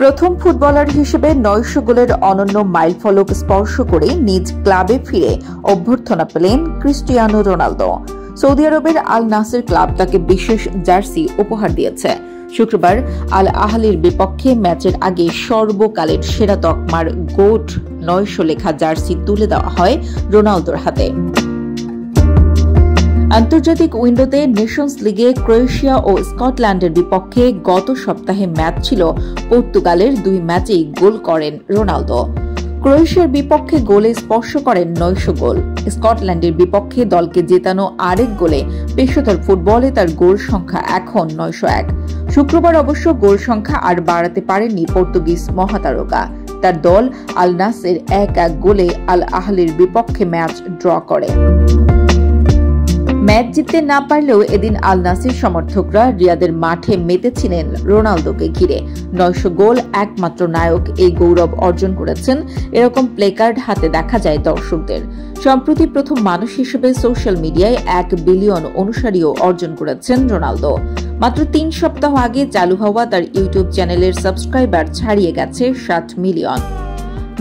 প্রথম ফুটবলার হিসেবে ৯০০ গোলের অনন্য মাইলফলক স্পর্শ করে নিজ ক্লাবে ফিরে অভ্যর্থনা পেলেন ক্রিস্টিয়ানো রোনালদো। সৌদি আরবের আল নাসের ক্লাব তাকে বিশেষ জার্সি উপহার দিয়েছে। শুক্রবার আল আহলির বিপক্ষে ম্যাচের আগে সর্বকালের সেরা তকমার গোট ৯০০ লেখা জার্সি তুলে দেওয়া হয় রোনালদোর হাতে। আন্তর্জাতিক উইন্ডোতে নেশনস লিগে ক্রোয়েশিয়া ও স্কটল্যান্ডের বিপক্ষে গত সপ্তাহে ম্যাচ ছিল। পর্তুগালের ২ ম্যাচেই গোল করেন রোনালদো। ক্রোয়েশিয়ার বিপক্ষে গোলে স্পর্শ করেন ৯০০ গোল। স্কটল্যান্ডের বিপক্ষে দলকে জেতানো আরেক গোলে পেশাদার ফুটবলে তার গোল সংখ্যা এখন ৯০১। শুক্রবার অবশ্য গোল সংখ্যা আর বাড়াতে পারেননি পর্তুগিজ মহাতারকা। তার দল আল নাসের ১-১ গোলে আল আহলির বিপক্ষে ম্যাচ ড্র করে। ম্যাচ জিততে না পারলেও এদিন আল নাসির সমর্থকরা রিয়াদের মাঠে মেতেছিলেন রোনালদোকে ঘিরে। ৯০০ গোল একমাত্র নায়ক এই গৌরব অর্জন করেছেন, এরকম প্লেকার্ড হাতে দেখা যায় দর্শকদের। সম্প্রতি প্রথম মানুষ হিসেবে সোশ্যাল মিডিয়ায় ১ বিলিয়ন অনুসারীও অর্জন করেছেন রোনালদো। মাত্র ৩ সপ্তাহ আগে চালু হওয়া তার ইউটিউব চ্যানেলের সাবস্ক্রাইবার ছাড়িয়ে গেছে ৭ মিলিয়ন।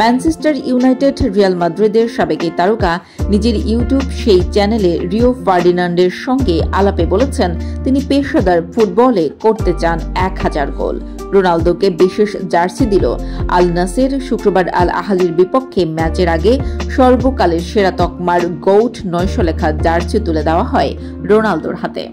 ম্যানচেস্টার ইউনাইটেড, রিয়াল মাদ্রিদের সাবেক এই তারকা নিজের ইউটিউব সেই চ্যানেলে রিও ফার্ডিনান্ডের সঙ্গে আলাপে বলেছেন তিনি পেশাদার ফুটবলে করতে চান ১০০০ গোল। রোনালদোকে বিশেষ জার্সি দিল আল নাসের। শুক্রবার আল আহলির বিপক্ষে ম্যাচের আগে সর্বকালের সেরা তকমার গোট ৯০০ লেখা জার্সি তুলে দেওয়া হয় রোনালদোর হাতে।